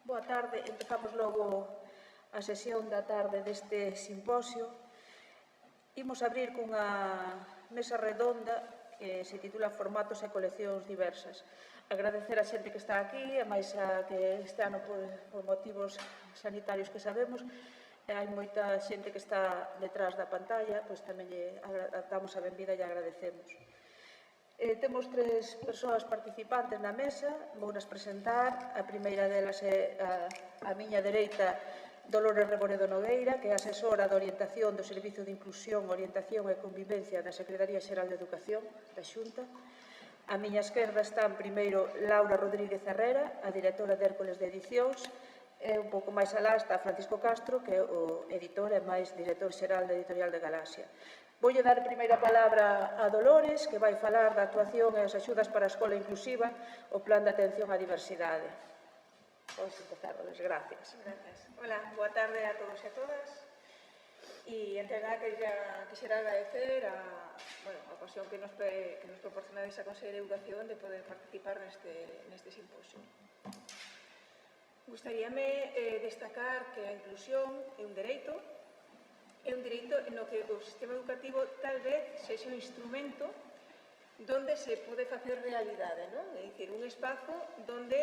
Boa tarde, empezamos logo a sesión da tarde deste simposio. Imos abrir cunha mesa redonda que se titula Formatos e coleccións diversas. Agradecer a xente que está aquí, e máis a que este ano por motivos sanitarios que sabemos, hai moita xente que está detrás da pantalla, pois tamén lle damos a benvida e agradecemos. Temos tres persoas participantes na mesa, vounas presentar. A primeira delas é a miña dereita, Dolores Reboredo Nogueira, que é asesora de orientación do Servizo de Inclusión, Orientación e Convivencia da Secretaría Xeral de Educación da Xunta. A miña esquerda están primeiro Laura Rodríguez Herrera, a directora de Hércules de Edicións, e un pouco máis alá está Francisco Castro, que é o editor e máis director xeral da Editorial de Galaxia. Voulle dar a primeira palabra a Dolores, que vai falar da actuación e as axudas para a escola inclusiva, o plan de atención á diversidade. Podes empezar, Dolores, gracias. Gracias. Hola, boa tarde a todos e a todas. E, entre nada, quixera agradecer a ocasión que nos proporcionades a Consellería de Educación de poder participar neste simposio. Gustaríame destacar que a inclusión é un dereito no que o sistema educativo tal vez sexa un instrumento donde se pode facer realidade, non? É dicir, un espazo donde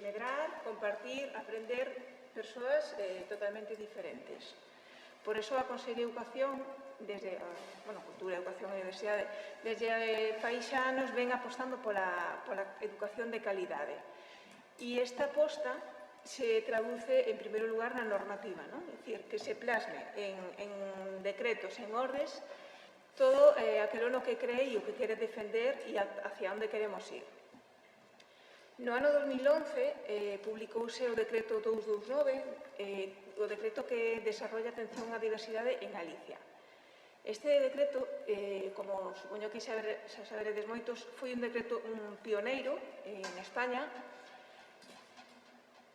medrar, compartir, aprender persoas totalmente diferentes. Por eso a Consellería de Educación, desde Cultura, Educación e Universidade, desde fai xa anos ven apostando pola educación de calidade. E esta aposta se traduce, en primeiro lugar, na normativa, non? É dicir, que se plasme en decretos, en ordes, todo aquilo no que cree e o que quere defender e hacia onde queremos ir. No ano 2011 publicouse o decreto 229, o decreto que desarrolla atención á diversidade en Galicia. Este decreto, como supoño que xa saberedes moitos, foi un decreto pioneiro en España,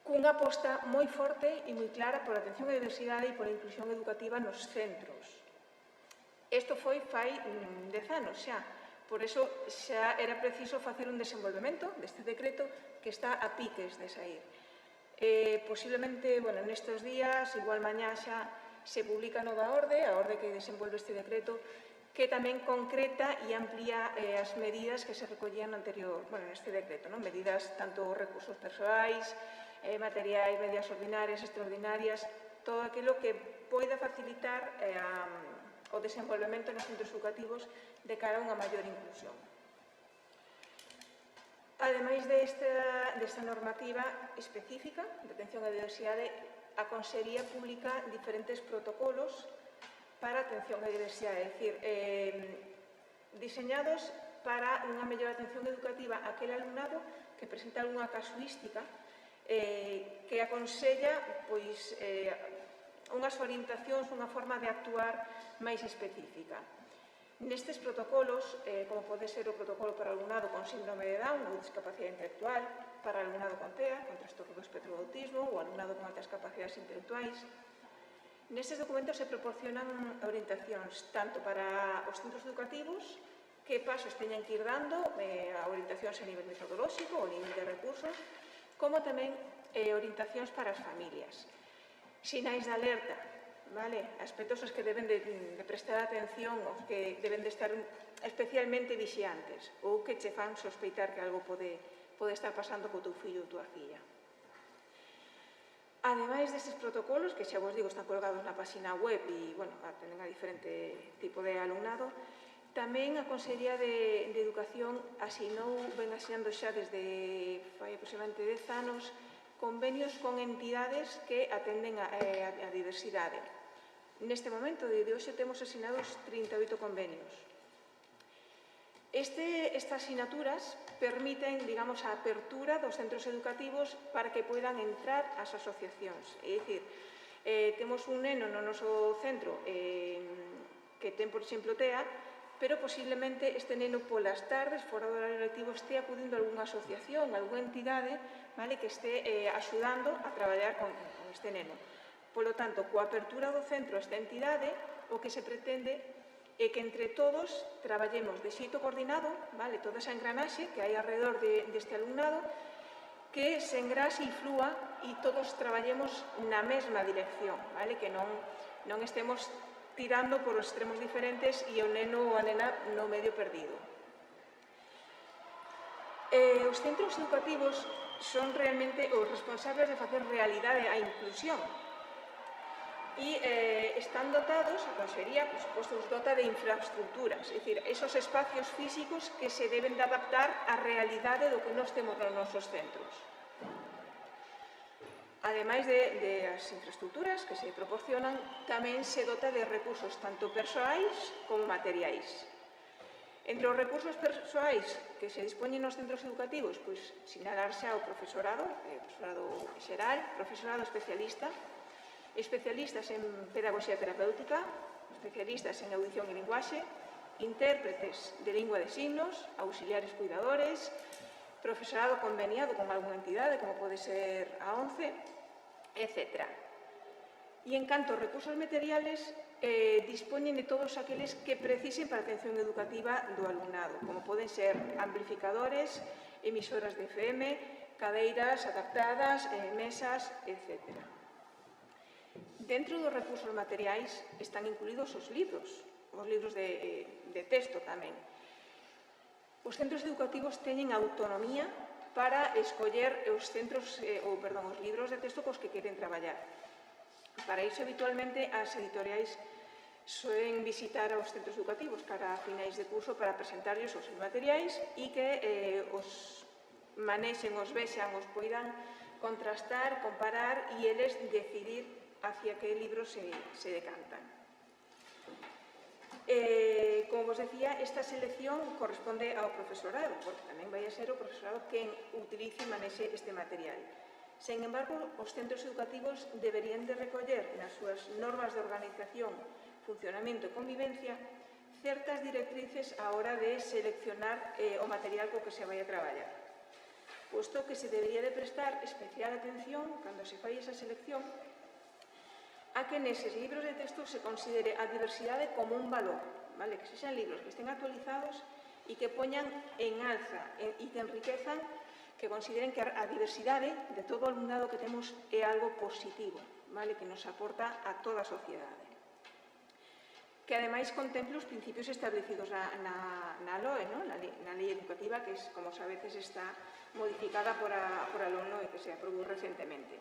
cunha aposta moi forte e moi clara pola atención á diversidade e pola inclusión educativa nos centros. Isto foi fai 10 anos xa, por iso xa era preciso facer un desenvolvemento deste decreto que está a piques de sair. Posiblemente, nestes días, igual mañá xa se publica a nova orde, a orde que desenvolve este decreto, que tamén concreta e amplía as medidas que se recollían neste decreto, medidas tanto recursos persoais, materiais, medidas ordinarias, extraordinarias, todo aquilo que poida facilitar o desenvolvemento nos centros educativos de cara a unha maior inclusión. Ademais desta normativa específica de atención á diversidade, a Consellería publica diferentes protocolos para a atención á diversidade, é dicir, diseñados para unha mellor atención educativa a aquel alumnado que presenta algunha casuística que aconsella unhas orientacións, unha forma de actuar máis específica. Nestes protocolos, como pode ser o protocolo para alumnado con síndrome de Down ou discapacidade intelectual, para alumnado con TEA, con trastorno do espectro do autismo ou alumnado con altas capacidades intelectuais, nestes documentos se proporcionan orientacións tanto para os centros educativos, que pasos teñen que ir dando, a orientacións a nivel metodolóxico ou a nivel de recursos, como tamén orientacións para as familias. Sinais de alerta, aspectos aos que deben de prestar atención, aos que deben de estar especialmente vixiantes ou que che fan sospeitar que algo pode estar pasando co teu fillo ou tua filla. Ademais destes protocolos, que xa vos digo están colgados na página web e, atenden a diferente tipo de alumnado, tamén a Consellería de Educación ven asinando xa desde fai aproximadamente 10 anos convenios con entidades que atenden a diversidade. Neste momento, de hoxe, temos asinados 38 convenios. Estas asinaturas permiten, a apertura dos centros educativos para que poidan entrar as asociacións. É dicir, temos un neno no noso centro que ten, por exemplo, TEA, pero posiblemente este neno polas tardes, fora do horario lectivo, este acudindo a algunha asociación, a algunha entidade que este axudando a traballar con este neno. Polo tanto, coa apertura do centro a esta entidade, o que se pretende é que entre todos traballemos de xeito coordinado, toda esa engranaxe que hai alrededor deste alumnado, que se engrase e flúa e todos traballemos na mesma dirección, vale? Que non estemos tirando por extremos diferentes e o neno ou a nena no medio perdido. Os centros educativos son realmente os responsables de facer realidade a inclusión e están dotados, a Consellería, por suposto, os dota de infraestructuras, é dicir, esos espacios físicos que se deben de adaptar á realidade do que nós temos nos nosos centros. Ademais de as infraestructuras que se proporcionan, tamén se dota de recursos tanto persoais como materiais. Entre os recursos persoais que se dispoñen nos centros educativos, pois sinalarse ao profesorado xeral, profesorado especialista, especialistas en pedagogía terapéutica, especialistas en audición e linguaxe, intérpretes de lingua de signos, auxiliares cuidadores, profesorado conveniado con algunha entidade, como pode ser a ONCE, etc. E en canto aos recursos materiales, dispoñen de todos aqueles que precisen para a atención educativa do alumnado, como poden ser amplificadores, emisoras de FM, cadeiras adaptadas, mesas, etc. Dentro dos recursos materiais están incluídos os libros de texto tamén. Os centros educativos teñen autonomía para escoller os libros de texto cos que queren traballar. Para iso, habitualmente, as editoriais soen visitar aos centros educativos cara a finais de curso para presentarles os seus materiais e que os manexen, os vexan, os poidan contrastar, comparar e eles decidir hacia que libros se decantan. Como vos decía, esta selección corresponde ao profesorado, porque tamén vai a ser o profesorado quen utilice e manexe este material. Sen embargo, os centros educativos deberían de recoller nas súas normas de organización, funcionamento e convivencia certas directrices á hora de seleccionar o material co que se vai a traballar. Posto que se debería de prestar especial atención, cando se fai esa selección, a que neses libros de texto se considere a diversidade como un valor, vale? Que sexan libros que estén actualizados e que poñan en alza e que enriquezan, que consideren que a diversidade de todo o alumnado que temos é algo positivo, vale? Que nos aporta a toda a sociedade. Que ademais contemple os principios establecidos na LOE, na Lei Educativa, que, como sabedes, está modificada por a LONLOE, que se aprobou recentemente.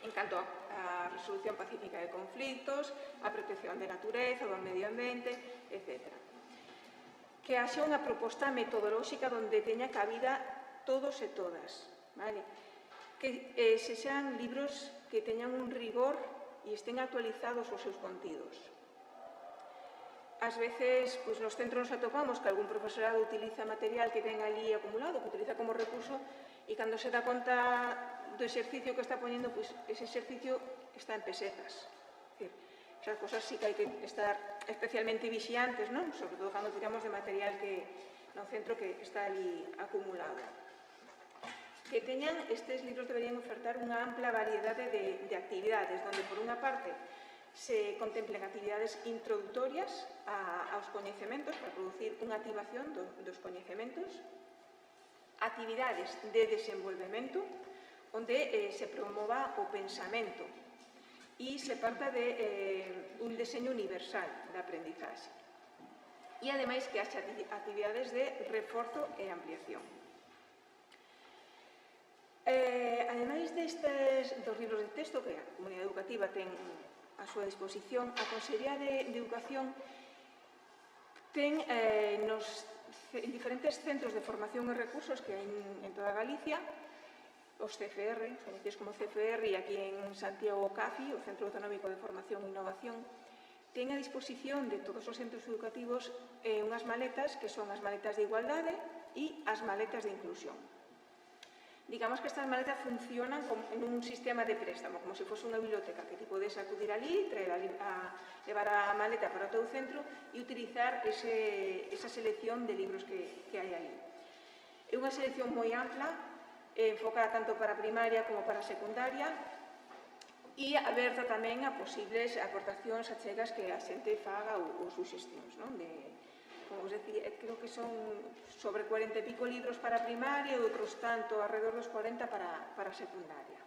En canto á resolución pacífica de conflitos, a protección da natureza, do medio ambiente, etc. Que haxa unha proposta metodolóxica onde teña cabida todos e todas, vale? Que sexan libros que teñan un rigor e estén actualizados os seus contidos. Ás veces, nos centros nos atopamos que algún profesorado utiliza material que ten ali acumulado, que utiliza como recurso, e cando se dá conta do exercicio que está poñendo, ese exercicio está en pesetas. Esas cosas sí que hai que estar especialmente vixiantes, non? Sobre todo cando tiramos de material no centro que está ali acumulado. Que teñan, estes libros deberían ofertar unha ampla variedade de actividades, onde por unha parte se contemplen actividades introductorias aos coñecementos para producir unha activación dos coñecementos, actividades de desenvolvemento, onde se promova o pensamento e se parta de un deseño universal da aprendizaxe. E, ademais, que haxa actividades de reforzo e ampliación. Ademais dos libros de texto que a comunidade educativa ten a súa disposición, a Consellería de Educación ten nos diferentes centros de formación e recursos que hai en toda Galicia, os CFR, conocidos como CFR, e aquí en Santiago CAFI, o Centro Autonómico de Formación e Innovación, ten a disposición de todos os centros educativos unhas maletas que son as maletas de igualdade e as maletas de inclusión. Digamos que estas maletas funcionan en un sistema de préstamo, como se fose unha biblioteca, que ti podes acudir ali, levar a maleta para o teu centro e utilizar esa selección de libros que hai ali. É unha selección moi ampla, enfocada tanto para primaria como para secundaria e aberta tamén a posibles aportacións achegas que a xente faga ou suxestións, non? Como vos decía, creo que son sobre 40 e pico libros para primaria e outros tanto, alrededor dos 40 para secundaria.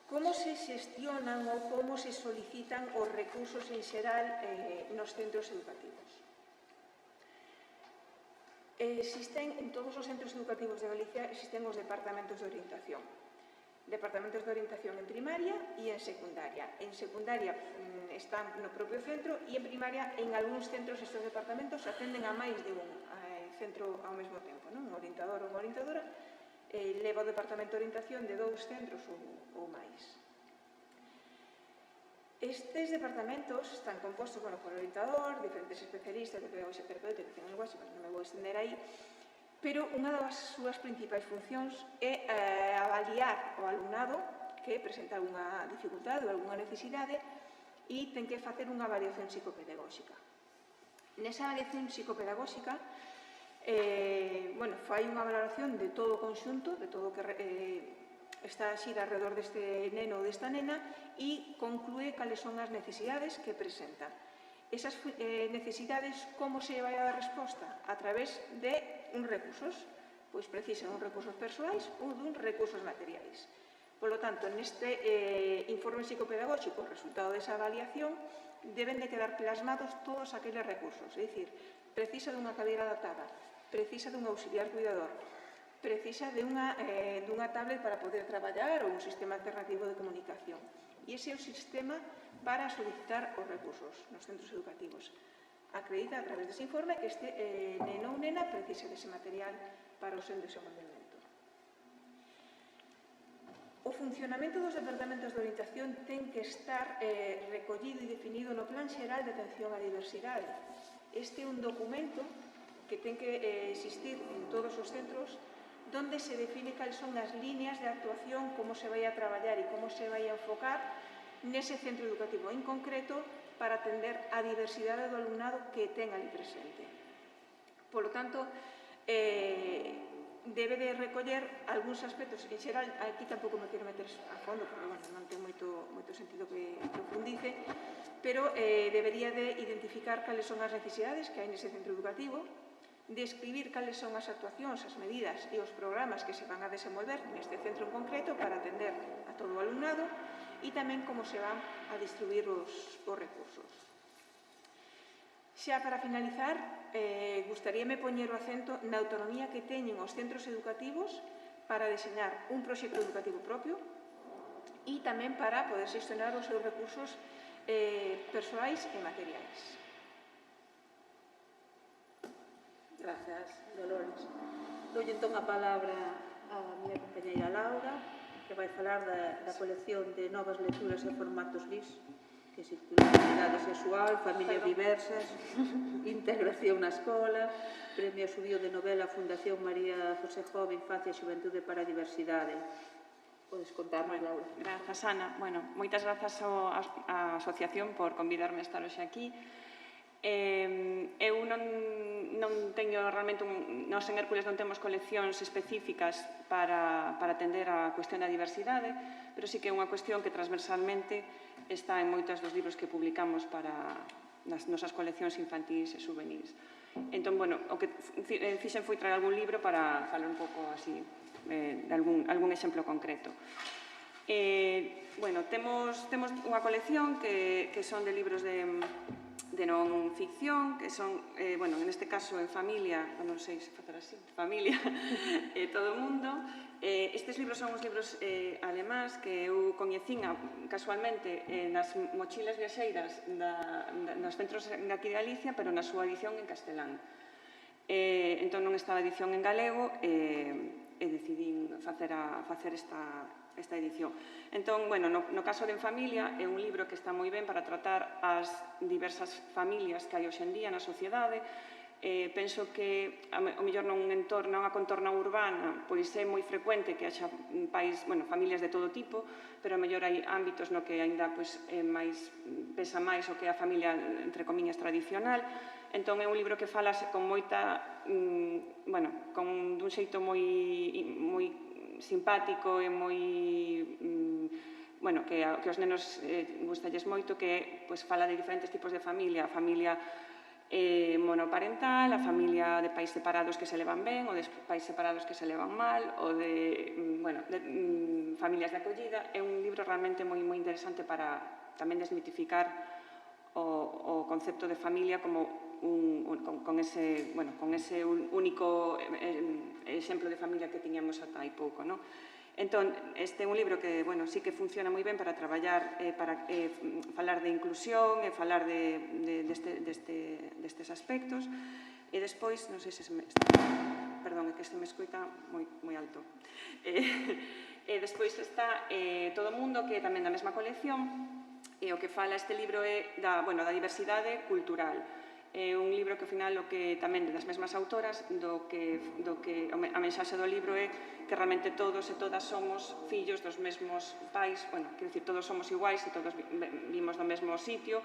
Como se xestionan ou como se solicitan os recursos en xeral nos centros educativos? Existen, en todos os centros educativos de Galicia, existen os departamentos de orientación. Departamentos de orientación en primaria e en secundaria. En secundaria están no propio centro e en primaria, en algúns centros, estes departamentos atenden a máis de un centro ao mesmo tempo. Un orientador ou unha orientadora leva o departamento de orientación de 2 centros ou máis. Estes departamentos están compostos por orientador, diferentes especialistas de pedagogia terapéutica, de lenguaxe, non me vou estender aí, pero unha das súas principais funcións é avaliar o alumnado que presenta algunha dificultade ou algunha necesidade e ten que facer unha avaliación psicopedagóxica. Nesa avaliación psicopedagóxica fai unha valoración de todo o conxunto, de todo o que está a xira alrededor deste neno ou desta nena e conclúe cales son as necesidades que presenta. Esas necesidades, como se vai a dar resposta? A través de uns recursos. Pois precisa uns recursos persoais ou duns recursos materiais. Por lo tanto, neste informe psicopedagóxico, o resultado desa avaliación, deben de quedar plasmados todos aqueles recursos. É dicir, precisa dunha cadeira adaptada, precisa dun auxiliar cuidador, precisa dunha tablet para poder traballar ou un sistema alternativo de comunicación. E ese é o sistema para solicitar os recursos nos centros educativos. Acredita a través dese informe que este neno ou nena precisa dese material para o seu desenvolvemento. O funcionamento dos departamentos de orientación ten que estar recollido e definido no Plan Xeral de Atención á Diversidade. Este é un documento que ten que existir en todos os centros donde se define cales son as líneas de actuación, como se vai a traballar e como se vai a enfocar nese centro educativo en concreto para atender a diversidade do alumnado que ten ali presente. Por lo tanto, debe de recoller algúns aspectos. En xeral, aquí tampouco me quero meter a fondo, porque non ten moito sentido que profundice, pero debería de identificar cales son as necesidades que hai nese centro educativo, describir cales son as actuacións, as medidas e os programas que se van a desenvolver neste centro en concreto para atender a todo o alumnado e tamén como se van a distribuir os recursos. Xa para finalizar, gustaríame poñer o acento na autonomía que teñen os centros educativos para deseñar un proxecto educativo propio e tamén para poder xestionar os seus recursos persoais e materiais. Grazas, Dolores. Doulle entón a palabra á miña compañeira Laura, que vai falar da colección de novas lecturas en formatos LIS, que se titula Identidade Sexual, Familias Diversas, Integración na Escola, Premio Xubío de Novela Fundación María José Jove, Infancia e Xuventude para a Diversidade. Podes contarnos, Laura. Grazas, Ana. Moitas grazas á asociación por convidarme a estar hoxe aquí. Eu non teño realmente, nós en Hércules non temos coleccións específicas para atender a cuestión da diversidade, pero sí que é unha cuestión que transversalmente está en moitas dos libros que publicamos para nas nosas coleccións infantís e juvenís. Entón, o que fixen foi traer algún libro para falar un pouco así de algún exemplo concreto. Temos unha colección que son de libros de non ficción, que son, en este caso, en familia, non sei se facer así, familia, todo o mundo. Estes libros son uns libros alemáns que eu coñecín casualmente nas mochilas viaxeiras nos centros de aquí de Galicia, pero na súa edición en castelán. Entón non estaba a edición en galego e decidín facer esta edición. Entón, no caso de En Familia, é un libro que está moi ben para tratar as diversas familias que hai hoxe en día na sociedade. Penso que, ao mellor nunha contorna urbana, pois é moi frecuente que haxa familias de todo tipo, pero ao mellor hai ámbitos no que aínda pesa máis o que é a familia, entre comiñas, tradicional. Entón, é un libro que fala con dun xeito moi simpático e moi que aos nenos gustalles moito, que fala de diferentes tipos de familia, a familia monoparental, a familia de pais separados que se levan ben, ou de pais separados que se levan mal, ou de familias de acollida. É un libro realmente moi interesante para tamén desmitificar o concepto de familia como con ese único exemplo de familia que tiñamos ata hai pouco, non? Entón, este é un libro que, bueno, sí que funciona moi ben para traballar, para falar de inclusión e falar destes aspectos. E despois, non sei se me está... Perdón, é que se me escoita moi alto. E despois está Todo o mundo, que é tamén da mesma colección, e o que fala este libro é da diversidade cultural. É un libro que, ao final, tamén das mesmas autoras, a mensaxe do libro é que realmente todos e todas somos fillos dos mesmos pais, quero dicir, todos somos iguais e todos vimos do mesmo sitio.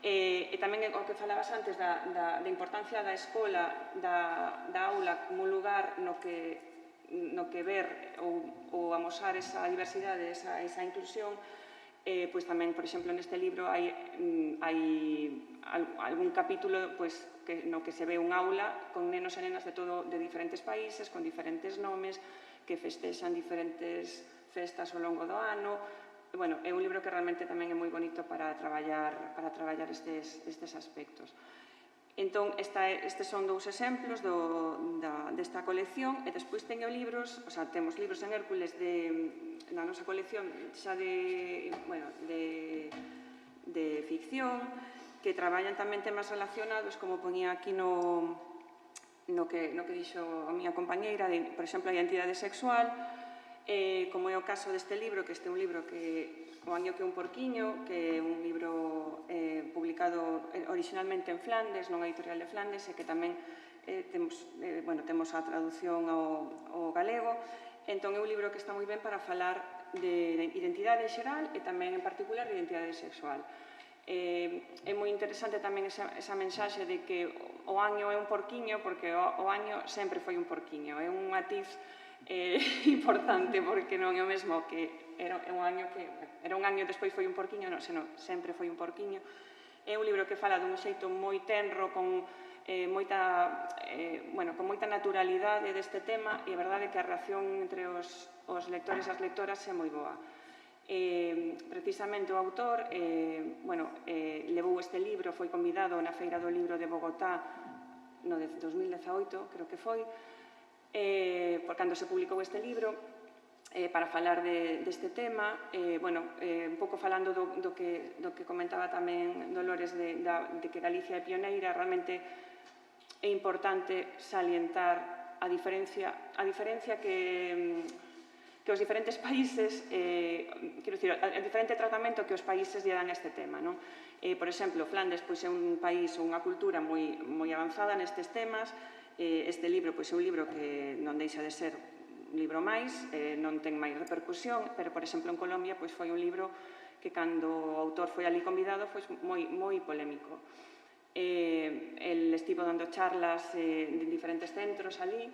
E tamén o que falabas antes da importancia da escola, da aula como un lugar no que ver ou amosar esa diversidade, esa inclusión. Pois tamén, por exemplo, neste libro hai algún capítulo no que se ve un aula con nenos e nenas de diferentes países, con diferentes nomes, que festexan diferentes festas ao longo do ano. É un libro que realmente tamén é moi bonito para traballar estes aspectos. Entón, estes son dous exemplos desta colección, e despois temos libros en Hércules na nosa colección xa de ficción, que traballan tamén temas relacionados, como ponía aquí no que dixo a miña compañeira, por exemplo, a identidade sexual, como é o caso deste libro, que este é un libro que O año que un porquiño, que é un libro publicado originalmente en Flandes, nunha editorial de Flandes, e que tamén temos a traducción ao galego. Entón, é un libro que está moi ben para falar de identidade xeral e tamén, en particular, de identidade sexual. É moi interesante tamén esa mensaxe de que o año é un porquiño, porque o año sempre foi un porquiño. É un matiz importante, porque non é o mesmo que era un año e despois foi un porquiño, senón sempre foi un porquiño. É un libro que fala dun xeito moi tenro, con moita naturalidade deste tema, e a verdade é que a reacción entre os lectores e as lectoras é moi boa. Precisamente o autor levou este libro, foi convidado na Feira do Libro de Bogotá no 2018, creo que foi, por cando se publicou este libro, para falar deste tema, un pouco falando do que comentaba tamén Dolores, de que Galicia é pioneira. Realmente é importante salientar a diferencia que os diferentes países, quero dicir, o diferente tratamento que os países lle dan a este tema. Por exemplo, Flandes é un país ou unha cultura moi avanzada nestes temas. Este libro é un libro que non deixa de ser un libro máis, non ten máis repercusión, pero, por exemplo, en Colombia foi un libro que, cando o autor foi ali convidado, foi moi polémico. El estivo dando charlas en diferentes centros ali,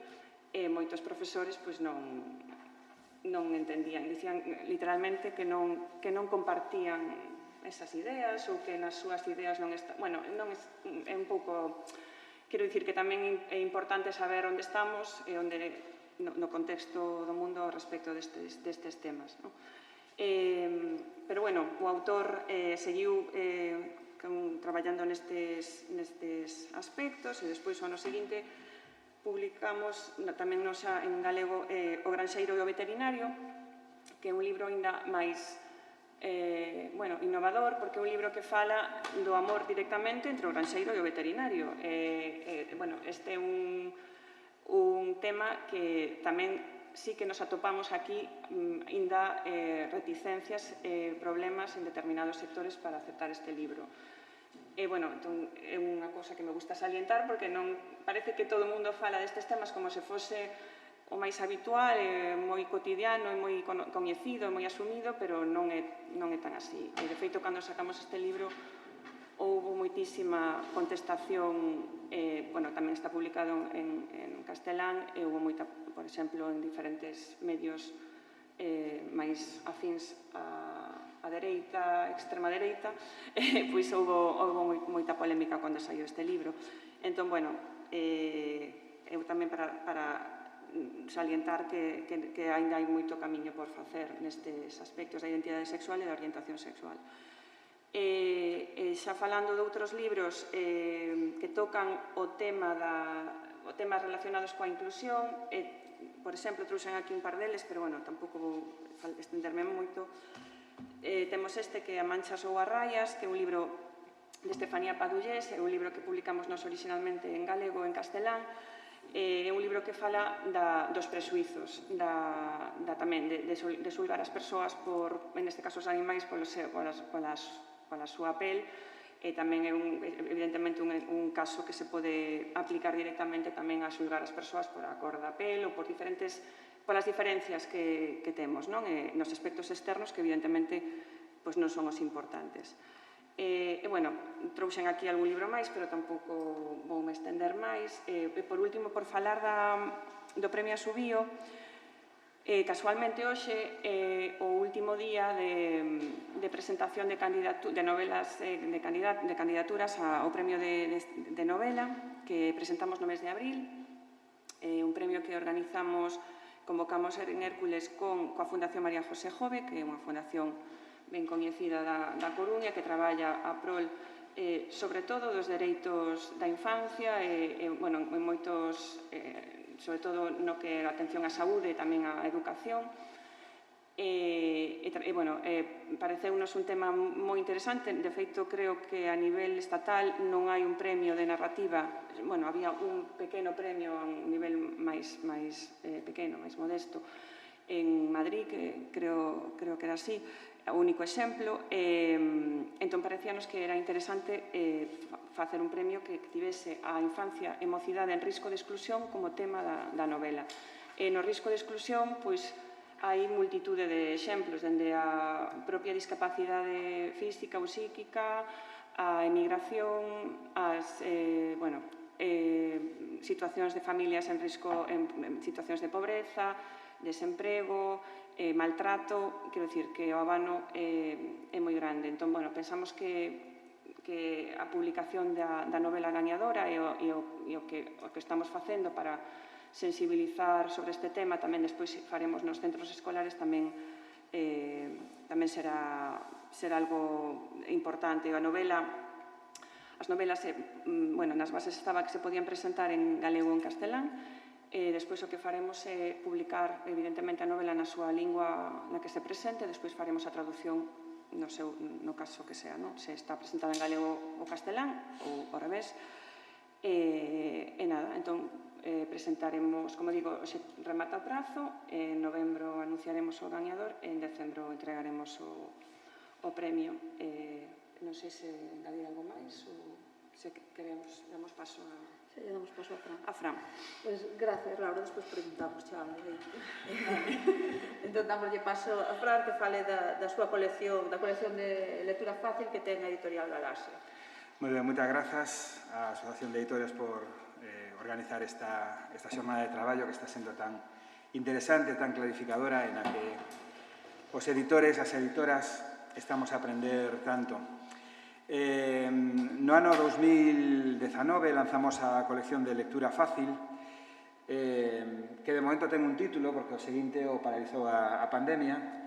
e moitos profesores non entendían, dicían literalmente que non compartían esas ideas, ou que nas súas ideas non está... É un pouco... Quero dicir que tamén é importante saber onde estamos e onde no contexto do mundo respecto destes temas. Pero, o autor seguiu traballando nestes aspectos, e despois, o ano seguinte, publicamos tamén en galego O granxeiro e o veterinario, que é un libro ainda máis innovador, porque é un libro que fala do amor directamente entre o granxeiro e o veterinario. Este é un tema que tamén sí que nos atopamos aquí ainda reticencias e problemas en determinados sectores para aceptar este libro. É unha cousa que me gusta salientar, porque non parece que todo o mundo fala destes temas como se fose o máis habitual, moi cotidiano, moi coñecido, moi asumido, pero non é tan así. De feito, cando sacamos este libro, houve moitísima contestación, tamén está publicado en castelán, e houve moita, por exemplo, en diferentes medios máis afíns a dereita, extrema dereita, pois houve moita polémica cando saiu este libro. Entón, eu tamén para salientar que ainda hai moito camiño por facer nestes aspectos da identidade sexual e da orientación sexual. Xa falando de outros libros que tocan o tema relacionados coa inclusión, por exemplo, trouxen aquí un par deles, pero, bueno, tampouco vou estenderme moito. Temos este que é A manchas ou a raias, que é un libro de Estefanía Padullés, é un libro que publicamos nos originalmente en galego e en castelán. É un libro que fala dos presuizos, tamén de xulgar as persoas por, en este caso os animais, pola súa pel, e tamén é evidentemente un caso que se pode aplicar directamente tamén a xulgar as persoas por a cor da pel ou polas diferencias que temos nos aspectos externos que evidentemente non son os importantes. Bueno, trouxen aquí algún libro máis, pero tampouco vou me estender máis. Por último, por falar do Premio Asubío, casualmente hoxe o último día de presentación de novelas de candidaturas ao Premio de Novela que presentamos no mes de abril, un premio que convocamos en Hércules coa Fundación María José Jove, que é unha fundación ben coñecida da Coruña, que traballa a prol, sobre todo, dos dereitos da infancia e, bueno, en moitos, sobre todo no que a atención á saúde e tamén á educación. Bueno, pareceunos un tema moi interesante. De feito, creo que a nivel estatal non hai un premio de narrativa. Bueno, había un pequeno premio a un nivel máis pequeno, máis modesto, en Madrid, que creo que era así, o único exemplo. Entón, parecíanos que era interesante facer un premio que tivese a infancia e mocidade en risco de exclusión como tema da novela. No risco de exclusión, pois, hai multitude de exemplos, dende a propia discapacidade física ou psíquica, a emigración, as situacións de familias en risco, en situacións de pobreza, desemprego, maltrato. Quero dicir que o abano é moi grande. Entón, bueno, pensamos que a publicación da novela gañadora e o que estamos facendo para sensibilizar sobre este tema, tamén despois faremos nos centros escolares, tamén será algo importante. As novelas, nas bases estaba que se podían presentar en galego e en castelán. Despois o que faremos é publicar, evidentemente, a novela na súa lingua na que se presente, despois faremos a traducción no caso que sea, se está presentada en galego ou castelán ou ao revés. Nada, entón, presentaremos, como digo, se remata o prazo, en novembro anunciaremos o gañador e en decembro entregaremos o premio. Non sei se engadir algo máis ou se queremos, damos paso a... Se lle damos paso a Fran. A Fran. Pois, gracias, Laura, despois preguntamos, xa. Entón, damoslle paso a Fran que fale da súa colección, da colección de lectura fácil que ten a Editorial Galaxia. Moi ben, moitas grazas á Asociación de Editores por organizar esta xornada de traballo que está sendo tan interesante, tan clarificadora, en a que os editores, as editoras, estamos a aprender tanto. No ano 2019 lanzamos a colección de lectura fácil, que de momento ten un título, porque o seguinte o paralizou a pandemia,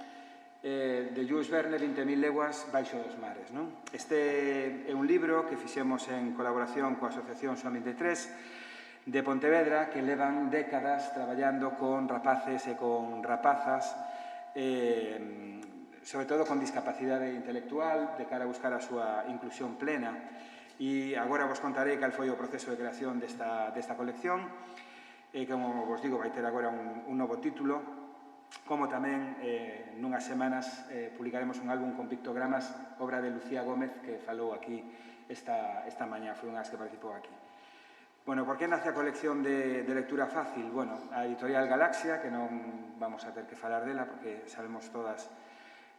de Jules Verne, 20.000 leguas baixo dos mares. Este é un libro que fixemos en colaboración coa Asociación Son 23 de Pontevedra, que levan décadas traballando con rapaces e con rapazas, sobre todo con discapacidade intelectual, de cara a buscar a súa inclusión plena. E agora vos contarei cal foi o proceso de creación desta colección. Como vos digo, vai ter agora un novo título, como tamén nunhas semanas publicaremos un álbum con pictogramas, obra de Lucía Gómez, que falou aquí esta mañá, foi unhas que participou aquí. Bueno, por que nace a colección de lectura fácil? Bueno, a Editorial Galaxia, que non vamos a ter que falar dela, porque sabemos todas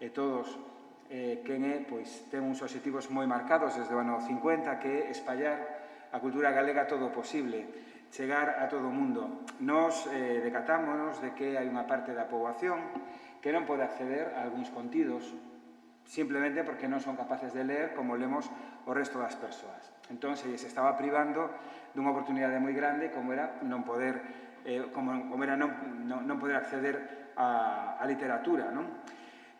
e todos quen é, pois ten uns obxectivos moi marcados desde o ano 50, que é espallar a cultura galega todo o posible, chegar a todo o mundo. Nos decatámonos de que hai unha parte da poboación que non pode acceder a algúns contidos simplemente porque non son capaces de ler como lemos o resto das persoas. Entón, se estaba privando dunha oportunidade moi grande como era non poder como era non poder acceder á literatura, non?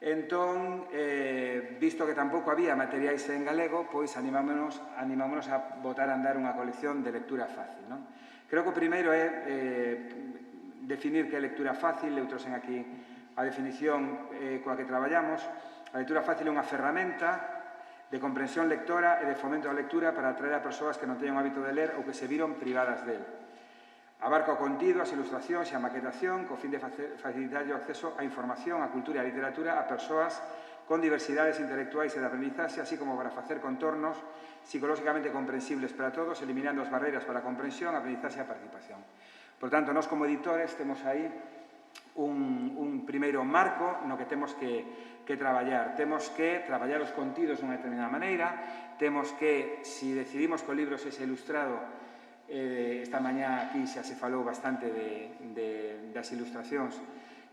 Entón, visto que tampouco había materiais en galego, pois animámonos a botar a andar unha colección de lectura fácil, non? Creo que o primeiro é definir que é lectura fácil. Eu trouxen aquí a definición coa que traballamos. A lectura fácil é unha ferramenta de comprensión lectora e de fomento da lectura para atraer a persoas que non teñen o hábito de ler ou que se viron privadas del. Abarca o contido, as ilustracións e a maquetación co fin de facilitar o acceso á información, á cultura e á literatura a persoas con diversidades intelectuais e de aprendizaxe, así como para facer contornos psicolóxicamente comprensibles para todos, eliminando as barreiras para a comprensión, a aprendizaxe e a participación. Por tanto, nós como editores temos aí un primeiro marco no que temos que traballar. Temos que traballar os contidos dunha determinada maneira, temos que, se decidimos que o libro sexa ilustrado, esta mañá aquí xa se falou bastante das ilustracións,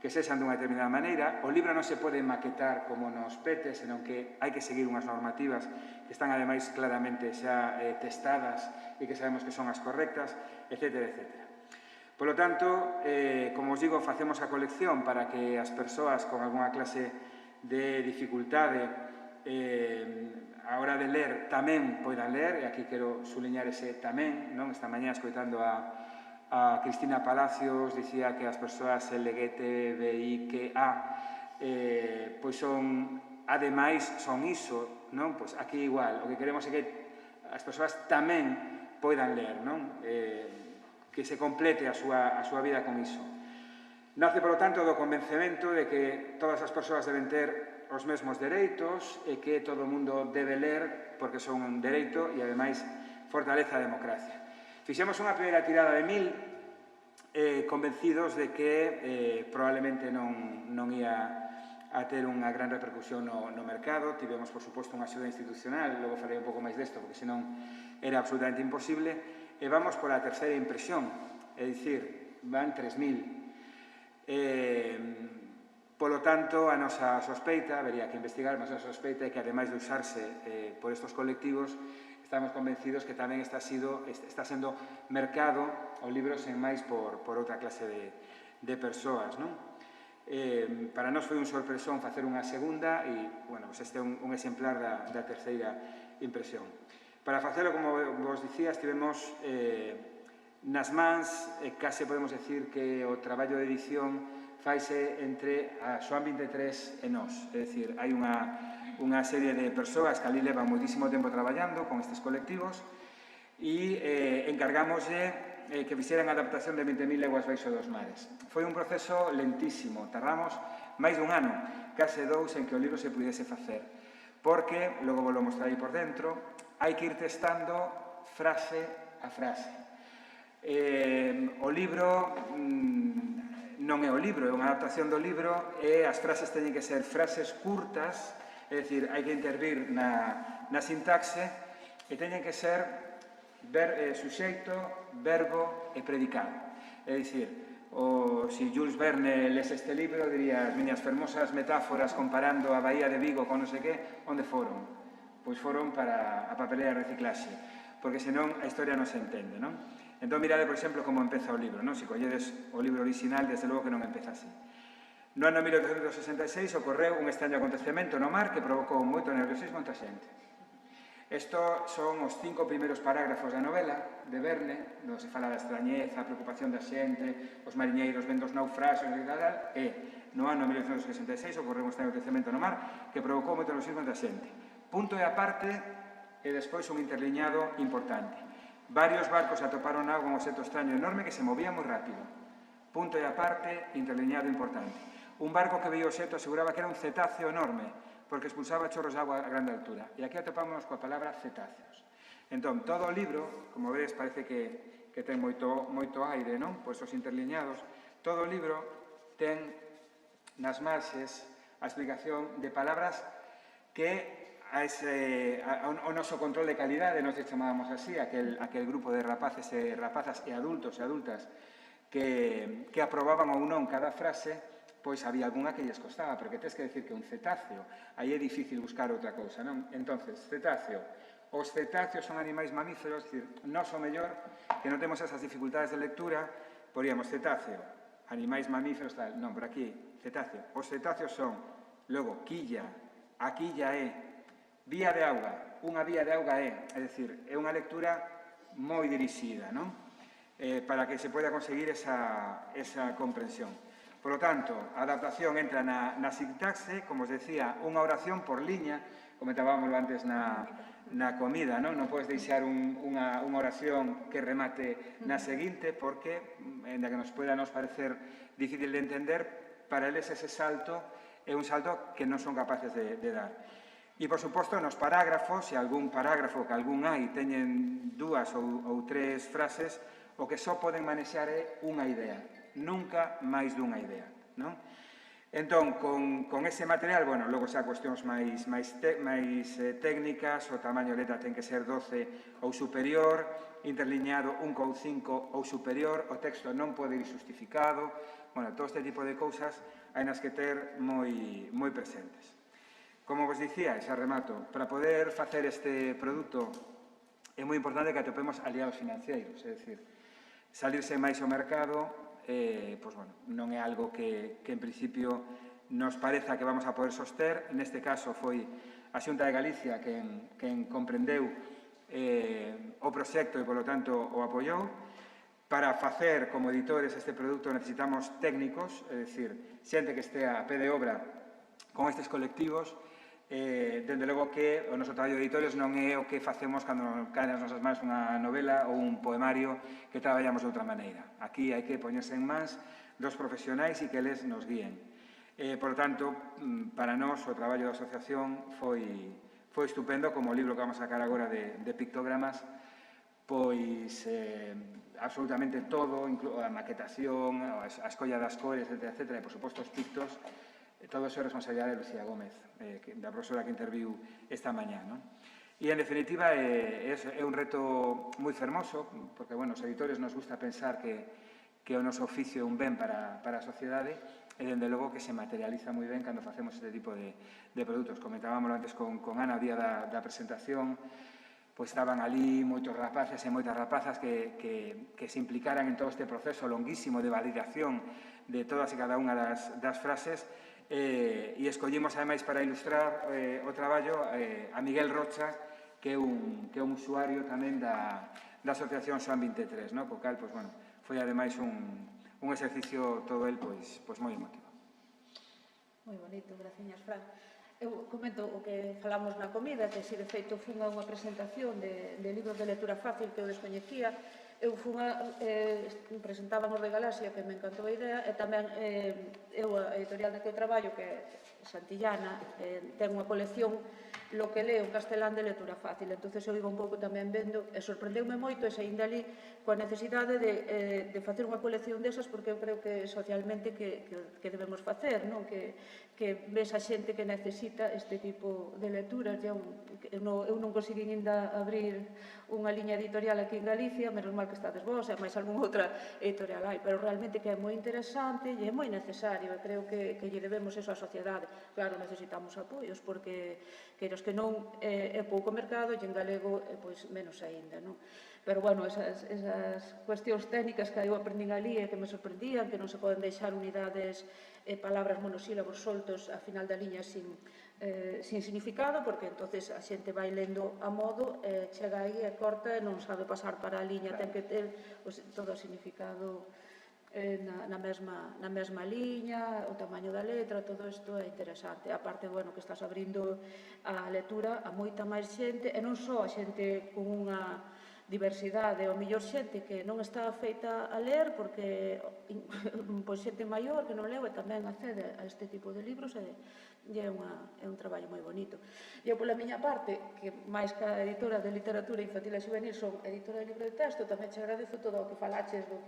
que sexan dunha determinada maneira. O libro non se pode maquetar como nos pete, senón que hai que seguir unhas normativas que están ademais claramente xa testadas e que sabemos que son as correctas, etc. etc. Por lo tanto, como os digo, facemos a colección para que as persoas con algunha clase de dificultade a hora de ler tamén poidan ler, e aquí quero suliñar ese tamén, non? Esta mañá escoitando a Cristina Palacios dicía que as persoas LGTBIQA pois son, ademais, son iso, non? Pois aquí igual, o que queremos é que as persoas tamén poidan ler, non? Que se complete a súa vida con iso. Nace, por lo tanto, do convencemento de que todas as persoas deben ter os mesmos dereitos e que todo o mundo debe ler porque son un dereito e, ademais, fortaleza a democracia. Fixemos unha primeira tirada de 1000 convencidos de que probablemente non ia a ter unha gran repercusión no mercado. Tivemos, por suposto, unha axuda institucional, logo farei un pouco máis desto porque senón era absolutamente imposible, e vamos pola terceira impresión, é dicir, van 3000. Polo tanto, a nosa sospeita, habería que investigar, mas a nosa sospeita é que, ademais de usarse por estos colectivos, estamos convencidos que tamén está sendo mercado o libro sen máis por outra clase de persoas, non? Para nós foi un sorpresón facer unha segunda e, bueno, este é un exemplar da terceira impresión. Para facelo, como vos dicía, estivemos nas mans, case podemos decir que o traballo de edición faise entre a Xoán 23 e nós. É dicir, hai unha serie de persoas que ali levan moitísimo tempo traballando con estes colectivos e encargámoslle que fixeran a adaptación de 20.000 leguas baixo dos mares. Foi un proceso lentísimo, tardamos máis dun ano, case 2, en que o libro se pudese facer, porque, logo vos lo mostrarei por dentro, hai que ir testando frase a frase. O libro non é o libro, é unha adaptación do libro e as frases teñen que ser frases curtas, é dicir, hai que intervir na sintaxe e teñen que ser suxeito, verbo e predicado. É dicir, se Jules Verne lese este libro, diría as miñas fermosas metáforas comparando a Bahía de Vigo con non sei que, onde foron? Pois foron para a papelera de reciclaxe, porque senón a historia non se entende, non? Entón, mirade, por exemplo, como empeza o libro, non? Se colledes o libro original, desde logo que non empeza así. No ano 1866 ocorreu un extraño acontecemento no mar que provocou moito nerviosismo entre a xente. Estos son os 5 primeiros parágrafos da novela de Verne, onde se fala da extrañeza, a preocupación da xente, os mariñeiros vendo os naufraxos e tal, e no ano 1866 ocorreu un extraño acontecemento no mar que provocou moito nerviosismo entre a xente. Punto e aparte, e despois un interliñado importante. Varios barcos atoparon agua un obxecto extraño enorme que se movía moi rápido. Punto e aparte, interliñado importante. Un barco que veía o obxecto aseguraba que era un cetáceo enorme, porque expulsaba chorros de agua a grande altura. E aquí atopamos coa palabra cetáceos. Entón, todo o libro, como vedes, parece que ten moito aire, non? Pois os interliñados. Todo o libro ten nas marxes a explicación de palabras que ao noso control de calidade, nos chamábamos así, aquel grupo de rapaces e rapazas e adultos e adultas que aprobaban ou non cada frase, pois había algunha que lles costaba, porque tens que decir que un cetáceo, aí é difícil buscar outra cousa, non? Entonces, cetáceo. Os cetáceos son animais mamíferos, dicir, nós o mellor que non temos esas dificultades de lectura, poríamos cetáceo, animais mamíferos, tal, non, por aquí, cetáceo. Os cetáceos son, logo, quilla, a quilla é, vía de auga, unha vía de auga é dicir, é unha lectura moi dirixida, non? Para que se poida conseguir esa comprensión. Por lo tanto, a adaptación entra na sintaxe, como os decía, unha oración por liña, comentábamos antes na comida, non podes deixar unha oración que remate na seguinte, porque, en que nos poida nos parecer difícil de entender, para eles ese salto é un salto que non son capaces de dar. E, por suposto, nos parágrafos, se algún parágrafo que algún hai teñen 2 ou 3 frases, o que só poden manexar é unha idea, nunca máis dunha idea, non? Entón, con ese material, bueno, logo xa cuestións máis técnicas, o tamaño letra ten que ser 12 ou superior, interlineado 1,5 ou superior, o texto non pode ir justificado, bueno, todo este tipo de cousas hai nas que ter moi presentes. Como vos dicía, xa remato, para poder facer este produto é moi importante que atopemos aliados financeiros, é dicir, salirse máis ao mercado, pois, bueno, non é algo que en principio nos pareza que vamos a poder soster. Neste caso foi a Xunta de Galicia quen comprendeu o proxecto e, polo tanto, o apoiou. Para facer como editores este produto necesitamos técnicos, é dicir, xente que estea a pé de obra con estes colectivos. Dende logo que o noso traballo de editores non é o que facemos cando caen nas nosas mans unha novela ou un poemario que traballamos de outra maneira. Aquí hai que poñerse en mans dos profesionais e que eles nos guíen. Por lo tanto, para nós o traballo da asociación foi estupendo, como o libro que vamos a sacar agora de pictogramas, pois absolutamente todo, a maquetación, a escolla das cores, etc. E, por suposto, os pictos, todo eso é responsabilidade de Lucía Gómez, da profesora que interviu esta mañá, non? E, en definitiva, é un reto moi fermoso, porque, bueno, os editores nos gusta pensar que o noso oficio é un ben para a sociedade, e, dende logo, que se materializa moi ben cando facemos este tipo de produtos. Comentábamos antes con Ana, o día da presentación, pois estaban ali moitos rapaces e moitas rapazas que se implicaran en todo este proceso longuísimo de validación de todas e cada unha das frases, e escollimos, ademais, para ilustrar o traballo a Miguel Rocha, que é un usuario tamén da Asociación Xoan 23, co cal, foi, ademais, un exercicio todo el moi emotivo. Moi bonito, graciñas, Fran. Eu comento o que falamos na comida, que se de feito foi unha presentación de libros de lectura fácil que eu descoñecía. Eu presentábamos de Galaxia, que me encantou a idea, e tamén eu, a editorial na que eu traballo, que é Santillana, ten unha colección lo que leo en castelán de lectura fácil. Entón, eu iba un pouco tamén vendo, e sorprendeume moito, e saín dali coa necesidade de facer unha colección desas, porque eu creo que socialmente que debemos facer, non? Que ves a xente que necesita este tipo de lecturas. Eu non consegui ainda abrir unha liña editorial aquí en Galicia, menos mal que estades vos, e máis algunha outra editorial hai, pero realmente que é moi interesante e é moi necesario, e creo que lle debemos eso á sociedade. Claro, necesitamos apoios, porque queiros que non é pouco mercado, e en galego, pois, menos aínda, non? Pero, bueno, esas cuestións técnicas que eu aprendín ali e que me sorprendían, que non se poden deixar unidades e palabras monosílabos soltos a final da liña sin significado, porque entonces a xente vai lendo a modo, chega aí e corta e non sabe pasar para a liña, ten que ter todo o significado na mesma liña, o tamaño da letra, todo isto é interesante. A parte, bueno, que estás abrindo a lectura a moita máis xente, e non só a xente con unha diversidade, ou mellor xente que non está feita a ler, porque pois xente maior que non leu e tamén accede a este tipo de libros, e é un traballo moi bonito. E eu, pola miña parte, que máis que a editora de literatura infantil e juvenil son editora de libro de texto, tamén te agradezo todo o que falaches do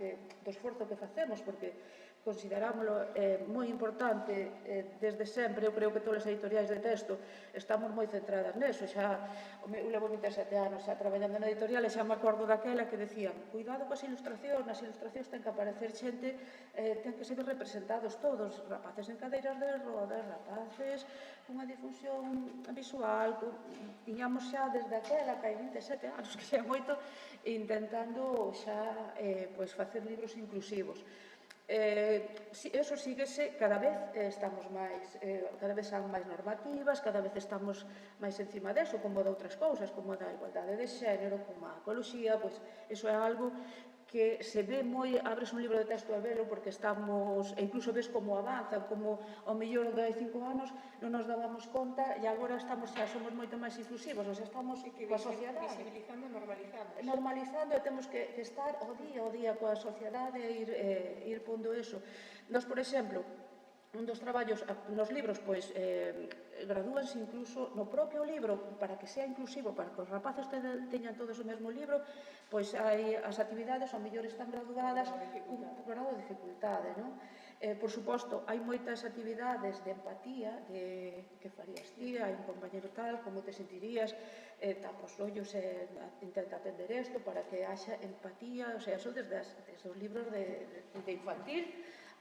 esforzo que facemos, porque considerámoslo moi importante desde sempre. Eu creo que todas as editoriais de texto estamos moi centradas neso. Eu levo 27 anos xa traballando na editorial e xa me acordo daquela que decían cuidado coas ilustracións, nas ilustracións ten que aparecer xente, ten que ser representados todos, rapaces en cadeiras de rodas, rapaces cunha difusión visual. Tiñamos xa desde aquela, que hai 27 anos, que xa é moito, intentando xa facer libros inclusivos. Eso síguese, cada vez estamos máis, cada vez son máis normativas, cada vez estamos máis encima deso, como de outras cousas, como da igualdade de xénero, como a ecoloxía, pois iso é algo que se ve moi, abres un libro de texto a velo porque estamos, e incluso ves como avanza, como ao mellor de 5 anos non nos dábamos conta e agora estamos xa, somos moito máis inclusivos, ou sea, estamos coa sociedade. Visibilizando, normalizando. Normalizando e temos que estar ao día coa sociedade e ir pondo eso. Nos, por exemplo, un dos traballos nos libros, pois, gradúanse incluso no propio libro, para que sea inclusivo, para que os rapaces teñan todos o mesmo libro, pois hai as actividades, ao mellor están graduadas un grado de dificultade, non? Por suposto, hai moitas actividades de empatía, de que farías ti, hai un compañero tal, como te sentirías, tapa os ollos e intenta atender isto para que haxa empatía, o sea, eso desde os libros de infantil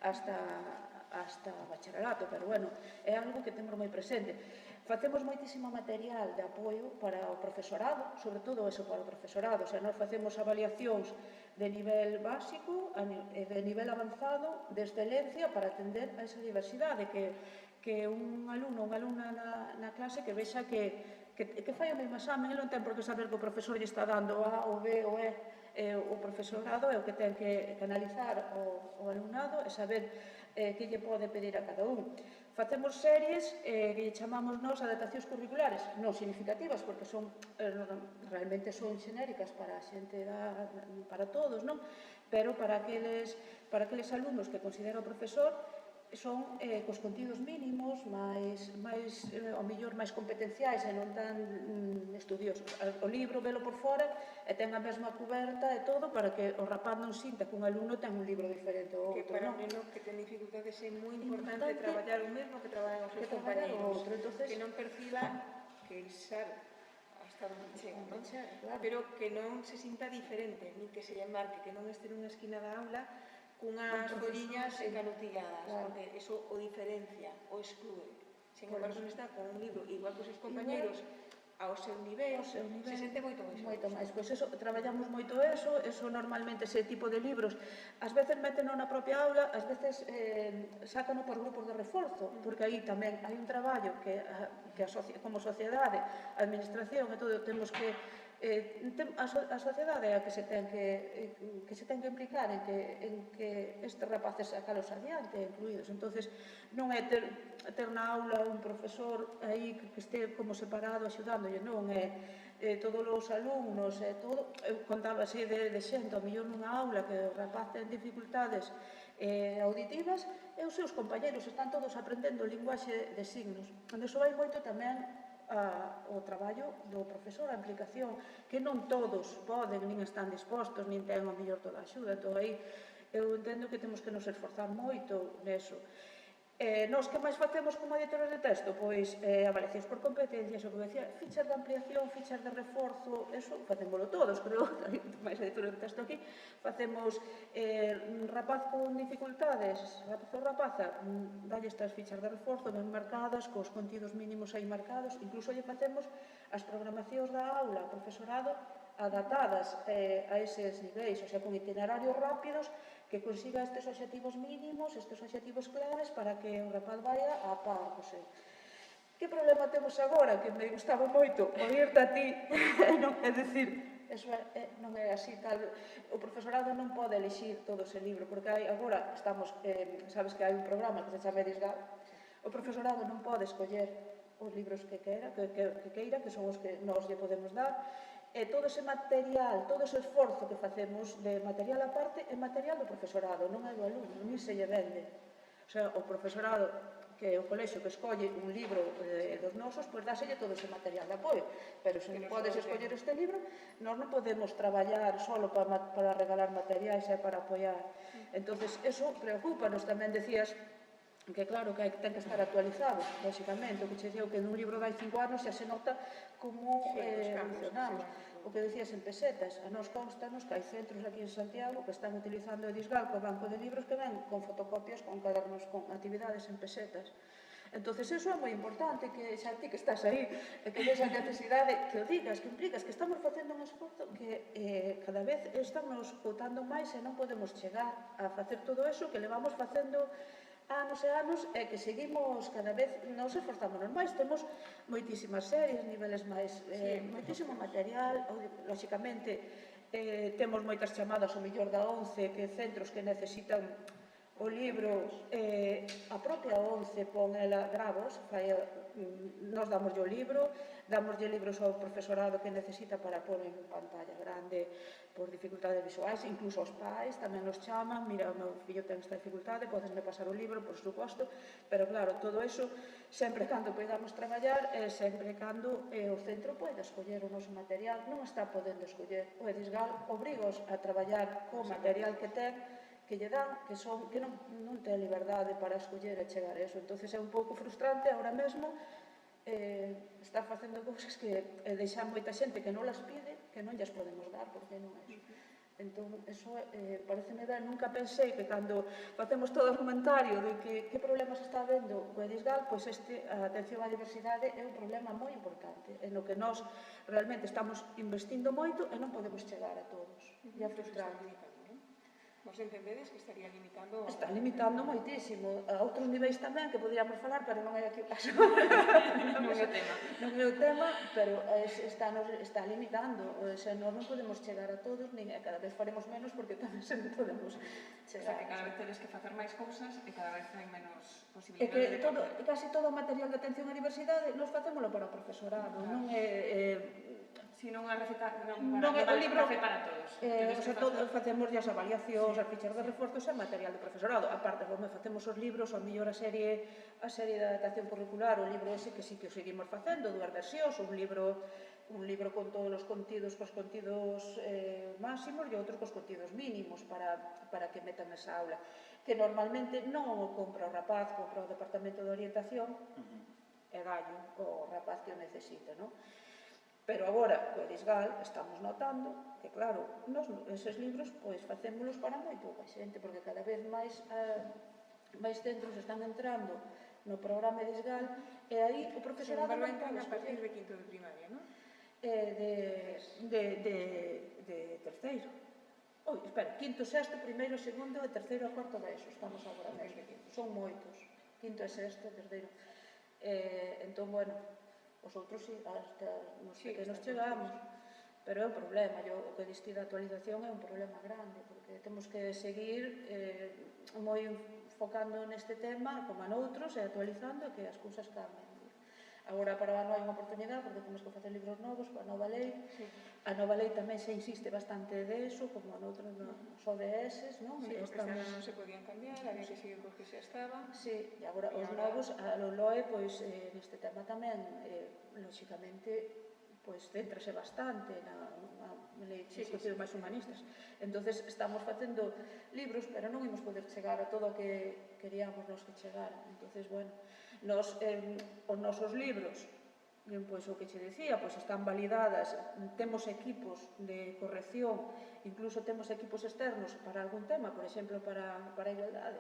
hasta bacharelato, pero bueno, é algo que temos moi presente. Facemos moitísimo material de apoio para o profesorado, sobre todo eso para o profesorado, o sea, nós facemos avaliacións de nivel básico e de nivel avanzado de excelencia para atender a esa diversidade, que un alumno ou unha alumna na clase que vexa que fai o mesmo examen, ele non ten por que saber que o profesor lle está dando A ou B ou E, o profesorado é o que ten que analizar o alumnado e saber que lle pode pedir a cada un. Facemos series que lle chamamos nós adaptacións curriculares, non significativas, porque realmente son xenéricas para a xente, para todos, non? Pero para aqueles alumnos que considera o profesor, son cos contidos mínimos, ao mellor máis competenciais e non tan estudiosos. O libro velo por fora e ten a mesma cuberta e todo para que o rapaz non sinta que un alumno ten un libro diferente ao outro. Que para un neno que ten dificultades é moi importante traballar o mesmo que traballan os seus compañeros, que non perciba que el sabe hasta onde chega, non? Pero que non se sinta diferente, ni que se lle marque, que non este nunha esquina da aula cunhas folliñas encanutilladas, porque eso o diferencia, o exclúe. Sin embargo, non está con un libro igual que os seus compañeros, ao seu nivel, se sente moito máis. Pois eso, traballamos moito eso normalmente ese tipo de libros. Ás veces méteno na propia aula, ás veces sácano por grupos de reforzo, porque aí tamén hai un traballo que como sociedade, a administración e todo, temos que a sociedade é a que se ten que implicar en que estes rapaces sacalos adiante, incluídos. Entonces, non é ter na aula un profesor aí que este como separado axudándolle, non é todos os alumnos, eu contaba así de xente, ao mellor nunha aula que o rapaz ten dificultades auditivas e os seus compañeros están todos aprendendo linguaxe de signos. Onde iso vai moito tamén o traballo do profesor, a implicación, que non todos poden, nin están dispostos, nin ten ao mellor toda a axuda. Entón aí eu entendo que temos que nos esforzar moito neso. Nos que máis facemos como editores de texto? Pois avaliacións por competencias, o que decía, fichas de ampliación, fichas de reforzo, eso facémoslo todos, creo, máis editores de texto aquí. Facemos rapaz con dificultades, rapaz ou rapaza, dalle estas fichas de reforzo ben marcadas, cos contidos mínimos aí marcados, incluso lle facemos as programacións da aula, profesorado, adaptadas a eses niveis, o sea, con itinerarios rápidos que consiga estes obxectivos mínimos, estes obxectivos claves para que o rapaz vaya a par. Que problema temos agora? Que me gustaba moito oírte a ti, é dicir, non é así tal, o profesorado non pode elixir todo ese libro, porque agora estamos, sabes que hai un programa que se chama Edisgal, o profesorado non pode escoller os libros que queira, que son os que nós lle podemos dar, e todo ese material, todo ese esforzo que facemos de material aparte é material do profesorado, non é do alumno, nin se lle vende. O sea, o profesorado que o colexio que escolle un libro dos nosos, pois dáselle todo ese material de apoio. Pero se non podes escoller este libro, nós non podemos traballar solo para regalar materiais e para apoiar. Entonces, eso preocúpanos. Tamén decías que claro que ten que estar actualizado, lógicamente, o que che dicía que nun libro dai 5 anos xa se nota como evolucionamos. O que decías en pesetas, a nos constanos que hai centros aquí en Santiago que están utilizando o Edisgal co banco de libros que ven con fotocopias, con cadernos, con actividades en pesetas. Entonces, eso é moi importante, que xa ti que estás aí, que ves a necesidade, que o digas, que implicas, que estamos facendo un esforzo que cada vez estamos botando máis e non podemos chegar a facer todo eso que levamos facendo anos e anos e que seguimos cada vez, nos esforzámonos máis, temos moitísimas series, niveles máis, moitísimo material, lógicamente temos moitas chamadas ao mellor da ONCE, que centros que necesitan o libro, a propia ONCE pon ela gravos, nos damoslle o libro, damoslle libros ao profesorado que necesita para pôr en pantalla grande por dificultades visuais, incluso aos pais tamén nos chaman, mira, o meu fillo ten esta dificultade, podesme pasar o libro, por suposto, pero claro, todo eso sempre cando podamos traballar e sempre cando o centro poida escoller o noso material, non está podendo escoller. O Edisgal obrigos a traballar co material que ten, que lle dan, que non ten liberdade para escoller e chegar a eso. Entonces é un pouco frustrante agora mesmo está facendo cousas que deixan moita xente que non las pide, que non llas podemos dar, porque non é iso. Entón, eso pareceme ben, nunca pensei que cando facemos todo o comentario de que problemas está habendo o Edisgal, pois a atención á diversidade é un problema moi importante, en o que nós realmente estamos investindo moito e non podemos chegar a todos. E é frustrante. Vos entendedes que estaría limitando... Está limitando moitísimo. A outros niveis tamén, que poderíamos falar, pero non é aquí o caso. Non é o tema. Non é o tema, pero está limitando. Nós non podemos chegar a todos, nin cada vez faremos menos, porque tamén sempre podemos chegar. O sea, que cada vez tedes que facer máis cousas e cada vez hai menos E posibilidades de que casi todo o material de atención á diversidade nos facémolo para o profesorado. Non é... Si non a receta, non é o libro para todos. Facemos as avaliacións, as fichas de reforzos e material de profesorado. Aparte, facemos os libros, a mellor a serie de adaptación curricular, o libro ese que sí que o seguimos facendo, 2 versións, un libro con todos os contidos, cos contidos máximos e outro cos contidos mínimos para que metan esa aula. Que normalmente non o compra o rapaz, compra o Departamento de Orientación e dallo o rapaz que o necesita, non? Pero agora, o Edisgal, estamos notando que, claro, eses libros, pois, facémolos para moi pouca xente, porque cada vez máis centros están entrando no programa Edisgal, e aí o profesorado non entran a partir de quinto de primaria, non? De terceiro. Espera, quinto, sexto, primeiro, segundo, e terceiro e cuarto da ESO, estamos agora mesmo. Son moitos. Quinto e sexto, terceiro. Entón, bueno, os outros sí, hasta nos pequenos chegamos, pero é un problema. O que diste da actualización é un problema grande, porque temos que seguir moi enfocando neste tema, como a noutros, e actualizando, que as cousas cambien. Agora para o ano hai unha oportunidade, porque temos que facer libros novos para a nova lei. A nova lei tamén se insiste bastante de eso, como noutros nos ODS, non? Sí, porque xa non se podían cambiar, había que seguir cos que xa estaban. Sí, e agora os novos, a LOE, pois, neste tema tamén, lógicamente, pois, céntrase bastante na lei de contidos máis humanistas. Entonces, estamos facendo libros, pero non imos poder chegar a todo o que queríamos nos que chegar. Entonces, bueno, os nosos libros, pois o que che decía, pois están validadas, temos equipos de corrección, incluso temos equipos externos para algún tema, por exemplo, para a igualdade,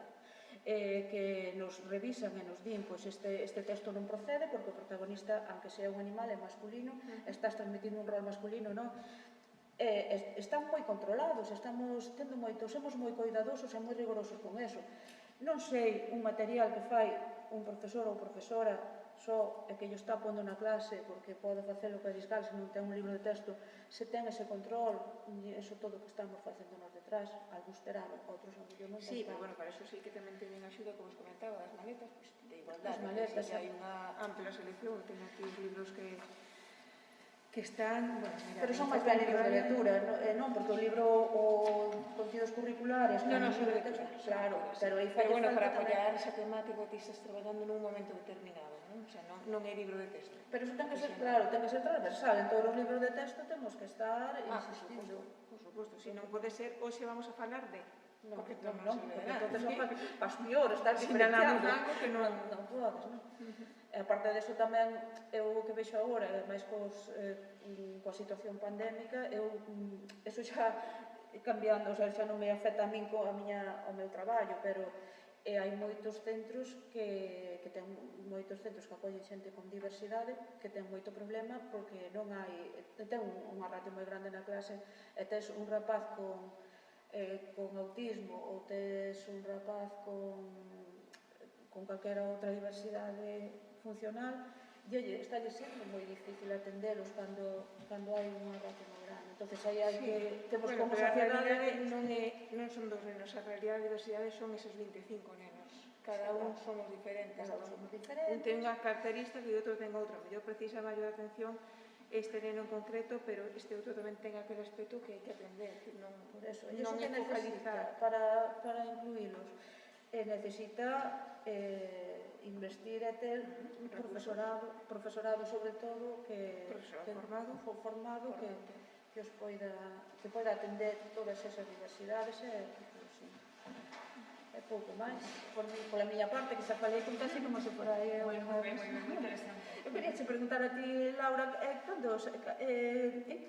que nos revisan e nos din, pois este texto non procede porque o protagonista, aunque sea un animal, é masculino, estás transmitindo un rol masculino, non? Están moi controlados, somos moi coidadosos e moi rigorosos con eso. Non sei un material que fai un profesor ou profesora só e que yo está pondo na clase porque pode facelo que Edisgal se non ten un libro de texto, se ten ese control, eso todo que estamos facendo nos detrás, algúns terán, outros a mellor non ten. Sí, pero bueno, para eso sí que tamén teñen axuda, como os comentaba, das maletas, de igualdade. As maletas, hai unha ampla selección, teño aquí os libros que que están... Bueno, mira, Pero son máis ben libros de lectura, non? Porque o libro, o contidos curriculares... Non, non, son libro de lectura. Claro, pero aí Pero bueno, para falta tamén... apoiar esa temática que ti estás traballando nun momento determinado, non? O sea, non é libro de texto. Pero iso ten que ser, claro, ten que ser transversal. En todos os libros de texto temos que estar insistindo. Por suposto. Si non pode ser, hoxe vamos a falar de... Non, porque non, se porque verá. entonces vas peor, estás Sinalamos diferenciando. algo que non... Non podes, non? E aparte deso tamén, eu o que vexo agora, máis coa situación pandémica, eso xa cambiando, o sea, xa non me afecta a min ao meu traballo, pero hai moitos centros que ten moitos centros que acollen xente con diversidade que ten moito problema porque non hai, ten unha ratio moi grande na clase e tes un rapaz con autismo ou tes un rapaz con calquera outra diversidade funcional e está sendo moi difícil atendelos cando hai unha ratio moi grande. Entonces aí hai que temos Bueno, como pero a sociedade realidade non son dos nenos, a realidade da diversidade son esos 25 nenos. Cada un somos diferentes. Un ten unha característica e outro ten outra. Mellor precisa maior atención este neno en concreto, pero este outro tamén ten aquel aspecto que hai que atender. Por eso, e Non iso que é necesita focalizar. para incluílos necesita investir e ter profesorado sobre todo que formado que os poida atender todas esas diversidades e pouco máis pola miña parte, que xa falei con casi como se fora moi interesante. Eu queria che preguntar a ti, Laura, en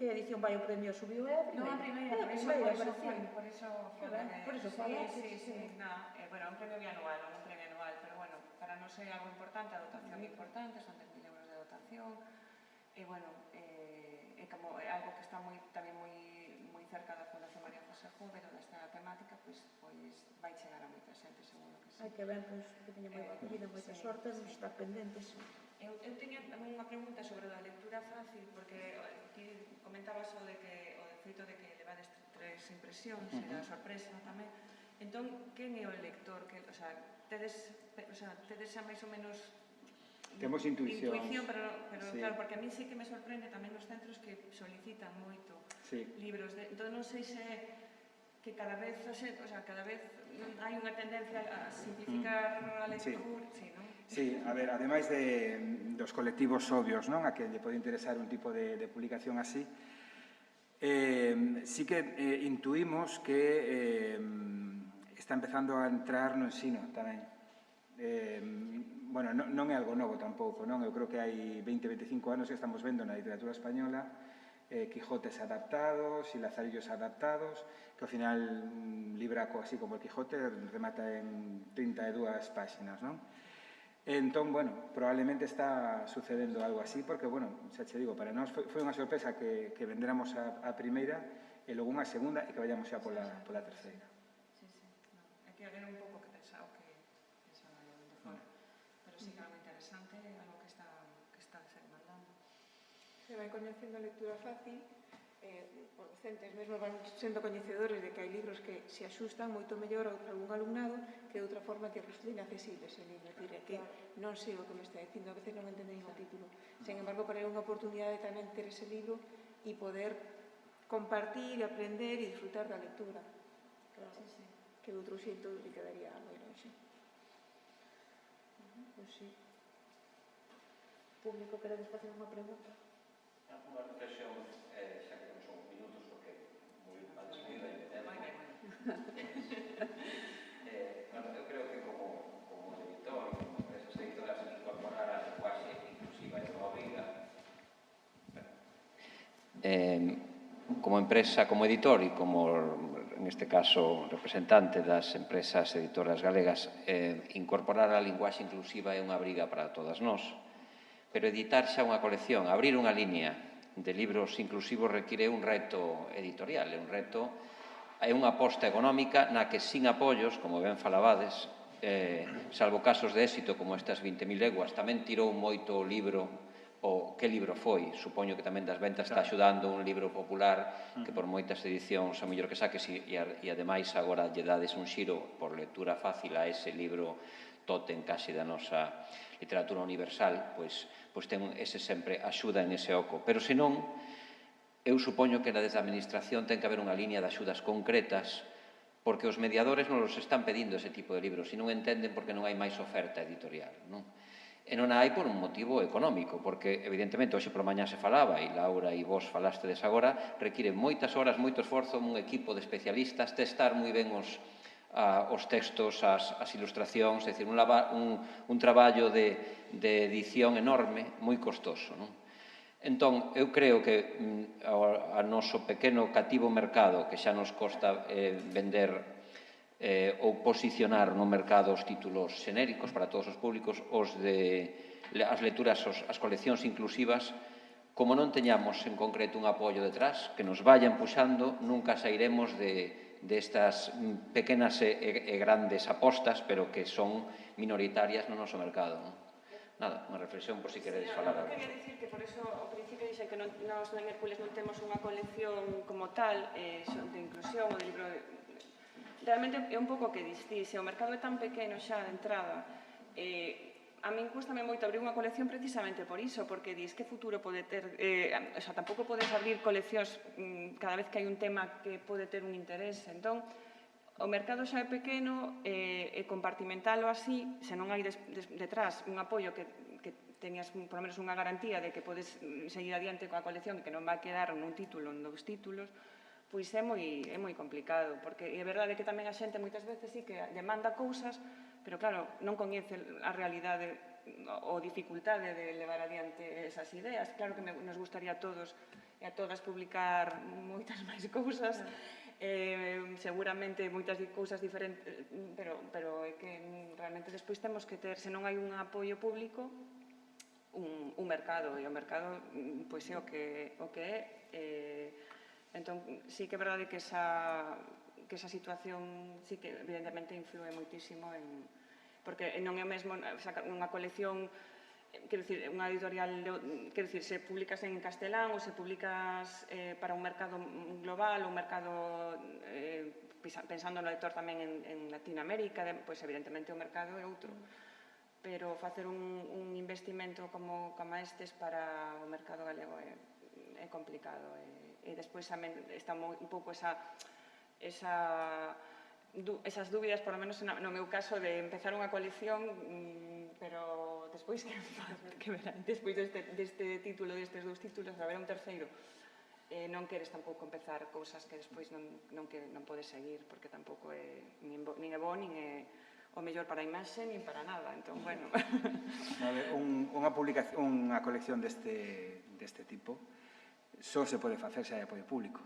que edición vai o premio? Subiu a primeira? Non, a primeira, por iso fala. Sí, bueno, un premio bianual, pero bueno, para nós é algo importante, a dotación é importante, son 10.000 euros de dotación, e bueno, é como algo que está tamén moi cerca da Fundación María José Jóvero desta temática, pois vai chegar a moita xente, seguro que sí. Hai que ver, pois, que teña moi acogida, moita sorte, nos estar pendentes. Eu teña unha pregunta sobre a lectura fácil, porque ti comentabas o feito de que levades 3 impresións e da sorpresa tamén. Entón, quen é o lector? Tedes xa máis ou menos temos intuición, pero claro, porque a mí sí que me sorprende tamén os centros que solicitan moito libros. Entón, non sei se que cada vez hai unha tendencia a simplificar a lectura, non? Sí, a ver, ademais dos colectivos obvios, non? A que lle pode interesar un tipo de publicación así, sí que intuímos que está empezando a entrar no ensino tamén. Bueno, non é algo novo tampouco, non? Eu creo que hai 20-25 anos que estamos vendo na literatura española Quijotes adaptados e Lazarillos adaptados, que ao final un libraco así como el Quijote remata en 32 páxinas, non? Entón, bueno, probablemente está sucedendo algo así, porque, bueno, xa che digo, para nós foi unha sorpresa que vendéramos a primeira e logo unha segunda e que vayamos xa pola terceira. Sí, hai que ver un pouco que pensaba de fora, pero sí que é algo interesante, algo que está demandando. Se vai coñecendo a lectura fácil, os docentes mesmo van sendo coñecedores de que hai libros que se axustan moito mellor a algún alumnado que de outra forma que resulte inaccesible ese libro. É dicir, que non sei o que me está dicindo, a veces non entendei o título. Sen embargo, para é unha oportunidade tamén ter ese libro e poder compartir, aprender e disfrutar da lectura. Claro, que de outro xeito lle quedaría moi longe. Pois sí. Público, queredes facer unha pregunta? Unha reflexión, xa que non son minutos, porque moi a despedida de tempo. Eu creo que como editor, como empresas editoras, incorporar a lenguaxe inclusiva e non obriga. Como empresa, como editor e como, neste caso, representante das empresas editoras galegas, incorporar a linguaxe inclusiva é unha obriga para todas nós. Pero editar xa unha colección, abrir unha línea de libros inclusivos require un reto editorial, é un reto, é unha aposta económica na que sin apoios, como ben falabades, salvo casos de éxito como estas 20.000 leguas, tamén tirou moito o libro, o que libro foi, supoño que tamén das ventas está axudando un libro popular que por moitas edicións a mellor que saques e ademais agora lle dades un xiro por lectura fácil a ese libro tótem casi da nosa literatura universal, pois ten ese sempre axuda en ese oco. Pero senón, eu supoño que desde a Administración ten que haber unha liña de axudas concretas, porque os mediadores non os están pedindo ese tipo de libros, e non entenden porque non hai máis oferta editorial, non? E non hai por un motivo económico, porque, evidentemente, hoxe por mañá se falaba, e Laura e vos falastedes agora, require moitas horas, moito esforzo, un equipo de especialistas, testar moi ben os textos, as ilustracións, é dicir, un traballo de edición enorme, moi costoso, non? Entón, eu creo que a noso pequeno cativo mercado, que xa nos costa vender ou posicionar no mercado os títulos xenéricos para todos os públicos, as lecturas, as coleccións inclusivas, como non teñamos en concreto un apoio detrás, que nos vayan puxando, nunca sairemos destas pequenas e grandes apostas, pero que son minoritarias no noso mercado. Nada, unha reflexión por si queredes falar algo. Quería dicir que por eso ao principio dixen que nós en Hércules non temos unha colección como tal de inclusión ou de libro. Realmente é un pouco que distí, se o mercado é tan pequeno xa de entrada, a min cústame moito abrir unha colección precisamente por iso, porque dis que futuro pode ter, tampouco podes abrir coleccións cada vez que hai un tema que pode ter un interés, entón, o mercado xa é pequeno e compartimentalo así, se non hai detrás un apoio que teñas por lo menos unha garantía de que podes seguir adiante coa colección e que non vai quedar nun título, en 2 títulos, pois é moi complicado, porque é verdade que tamén a xente moitas veces sí que demanda cousas, pero claro, non coñece a realidade ou dificultade de levar adiante esas ideas. Claro que nos gustaría a todos e a todas publicar moitas máis cousas, seguramente moitas cousas diferentes, pero é que realmente despois temos que ter, se non hai un apoio público, un mercado, e o mercado pois é o que é. Entón, sí que é verdade que esa situación sí que evidentemente influe moitísimo porque non é o mesmo sacar unha colección, quero dicir, unha editorial, quero dicir, se publicas en castelán ou se publicas para un mercado global, un mercado pensando no lector tamén en Latinoamérica, pois evidentemente o mercado é outro. Pero facer un investimento como estes para o mercado galego é complicado e despois tamén está un pouco esas dúbidas, por lo menos no meu caso, de empezar unha colección, pero despois que verán, despois deste título, destes 2 títulos, haber un terceiro, non queres tampouco empezar cousas que despois non podes seguir, porque tampouco é nin é bo, nin é o mellor para a imaxe, nin para nada, entón, bueno. Unha colección deste tipo só se pode facer se hai apoio público.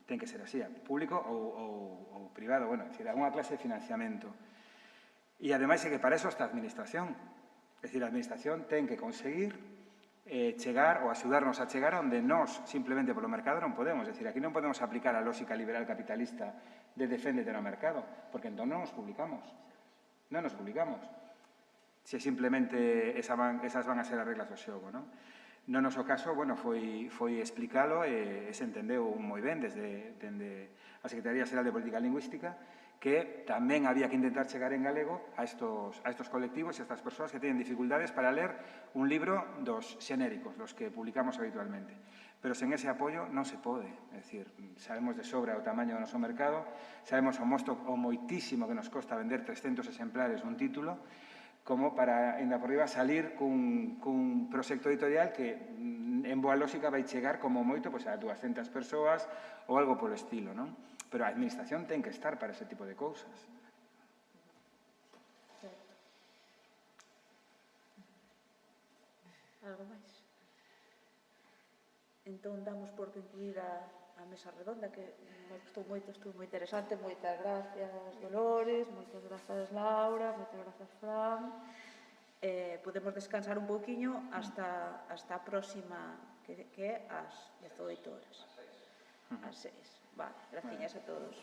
Ten que ser así, público ou privado, bueno, é dicir, unha clase de financiamento. E, ademais, é que para eso está a Administración. É dicir, a Administración ten que conseguir chegar ou axudarnos a chegar onde nós, simplemente polo mercado, non podemos. É dicir, aquí non podemos aplicar a lógica liberal capitalista de deféndete no mercado, porque entón non nos publicamos. Non nos publicamos. Se simplemente esas van a ser as reglas do xogo, non? No noso caso, bueno, foi explicalo e se entendeu moi ben desde a Secretaría Xeral de Política Lingüística que tamén había que intentar chegar en galego a estos colectivos e a estas persoas que teñen dificultades para ler un libro dos xenéricos, dos que publicamos habitualmente. Pero sen ese apoio non se pode. É dicir, sabemos de sobra o tamaño do noso mercado, sabemos o moitísimo que nos costa vender 300 exemplares un título, como para, ainda por riba, salir cun proxecto editorial que, en boa lógica, vai chegar como moito a 200 persoas ou algo polo estilo, non? Pero a Administración ten que estar para ese tipo de cousas. Algo máis? Entón, damos por concluída a mesa redonda, que me gustou moito, estuvo moi interesante. Moitas gracias, Dolores, moitas grazas, Laura, moitas grazas, Fran. Podemos descansar un pouquiño hasta a próxima, que é ás 18 horas. Ás 6. Vale, graciñas a todos.